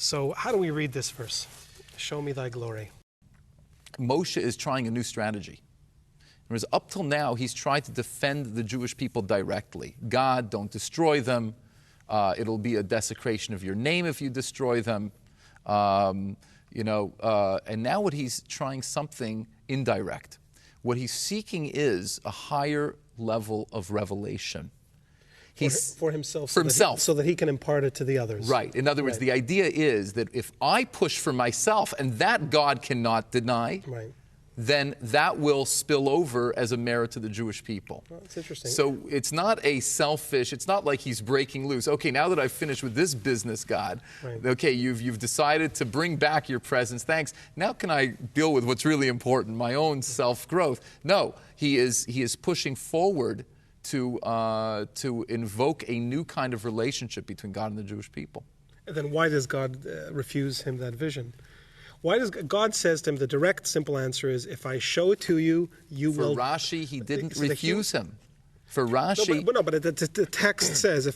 So how do we read this verse? Show me thy glory. Moshe is trying a new strategy. Whereas up till now, he's tried to defend the Jewish people directly. God, don't destroy them. It'll be a desecration of your name if you destroy them. And now what he's trying something indirect. What he's seeking is a higher level of revelation. For himself. So that he can impart it to the others. Right. In other words, the idea is that if I push for myself, and that God cannot deny, then that will spill over as a merit to the Jewish people. Well, that's interesting. So it's not it's not like he's breaking loose. Okay, now that I've finished with this business, God, okay, you've decided to bring back your presence. Thanks. Now can I deal with what's really important, my own self-growth? No, he is pushing forward to invoke a new kind of relationship between God and the Jewish people. And then why does God refuse him that vision? Why does God says to him, the direct, simple answer is, if I show it to you, you will... For Rashi, he didn't refuse him. For Rashi... But the text says,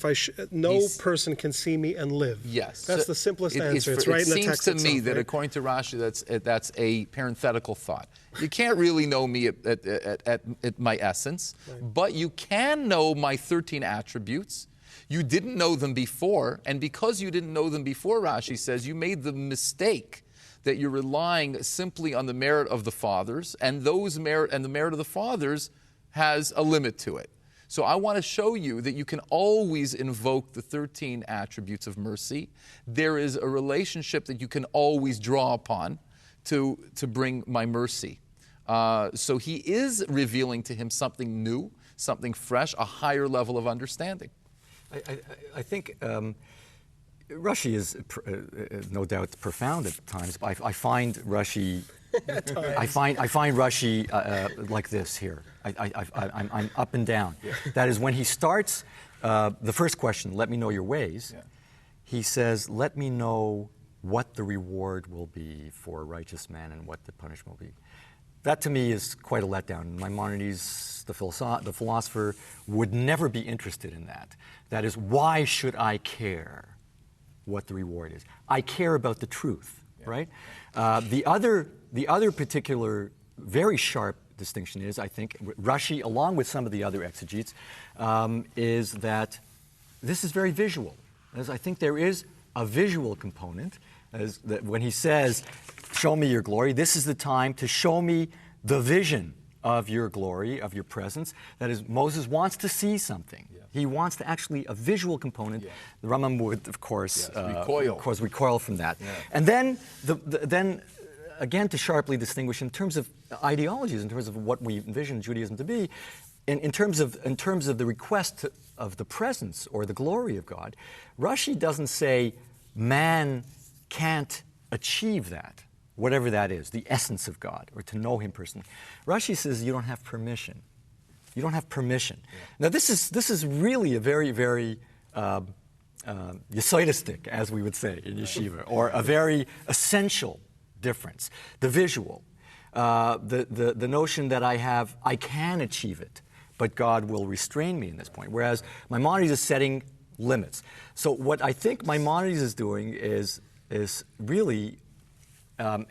no person can see me and live. Yes. That's the simplest answer. It's right in the text itself. It seems to me that according to Rashi, that's a parenthetical thought. You can't really know me at my essence, but you can know my 13 attributes. You didn't know them before, and because you didn't know them before, Rashi says, you made the mistake that you're relying simply on the merit of the fathers, and the merit of the fathers has a limit to it. So I want to show you that you can always invoke the 13 attributes of mercy. There is a relationship that you can always draw upon to bring my mercy. So he is revealing to him something new, something fresh, a higher level of understanding. I think Rashi is no doubt profound at times. But I find Rashi, I find Rashi like this here. I'm up and down. Yeah. That is, when he starts the first question, "Let me know your ways," he says, "Let me know what the reward will be for a righteous man and what the punishment will be." That to me is quite a letdown. Maimonides, the philosopher, would never be interested in that. That is, why should I care what the reward is? I care about the truth, right? The other particular very sharp distinction is, I think, Rashi, along with some of the other exegetes, is that this is very visual. As I think there is a visual component, as that when he says, "Show me your glory," this is the time to show me the vision of your glory, of your presence. That is, Moses wants to see something. Yeah. He wants to actually a visual component. Yeah. The Rambam would, of course, recoil from that. Yeah. And then, then again, to sharply distinguish in terms of ideologies, in terms of what we envision Judaism to be, in terms of the request of the presence or the glory of God, Rashi doesn't say man can't achieve that, whatever that is, the essence of God, or to know him personally. Rashi says you don't have permission. You don't have permission. Yeah. Now this is really a very, very yesodistic, as we would say in yeshiva, or a very essential difference. The visual, the notion that I can achieve it, but God will restrain me in this point. Whereas Maimonides is setting limits. So what I think Maimonides is doing is really,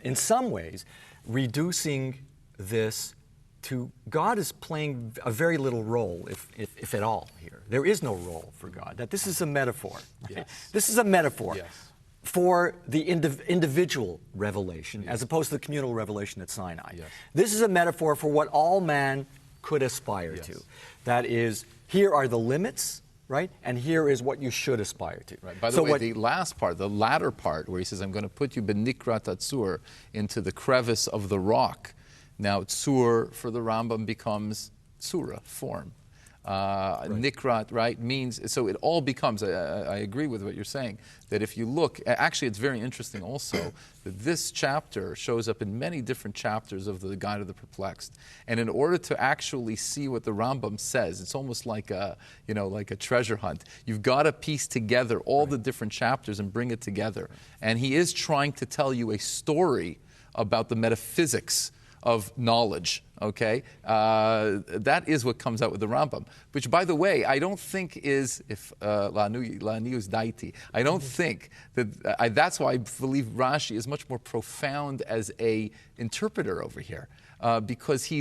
in some ways, reducing this to God is playing a very little role, if at all, here. There is no role for God. That this is a metaphor. Right? Yes. This is a metaphor for the individual revelation as opposed to the communal revelation at Sinai. Yes. This is a metaphor for what all man could aspire to. That is, here are the limits, right? And here is what you should aspire to. Right. By the way, the last part, the latter part, where he says, I'm going to put you benikrat atzur, into the crevice of the rock. Now, tzur for the Rambam becomes tzura, form. Nikrat, right, means, so it all becomes, I agree with what you're saying, that if you look, actually it's very interesting also, that this chapter shows up in many different chapters of the Guide of the Perplexed. And in order to actually see what the Rambam says, it's almost like a treasure hunt. You've got to piece together all the different chapters and bring it together. And he is trying to tell you a story about the metaphysics of knowledge, okay? That is what comes out with the Rambam, which, by the way, I don't think is, if la'anius daiti, I don't think that, that's why I believe Rashi is much more profound as a interpreter over here, because he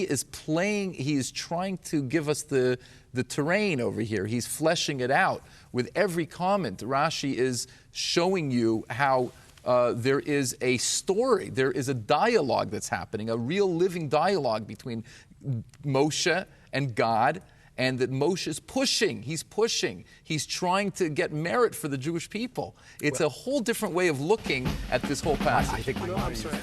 is trying to give us the terrain over here. He's fleshing it out with every comment. Rashi is showing you how there is a story, there is a dialogue that's happening, a real living dialogue between Moshe and God, and that Moshe is pushing, he's trying to get merit for the Jewish people. It's a whole different way of looking at this whole passage. I think I'm sorry.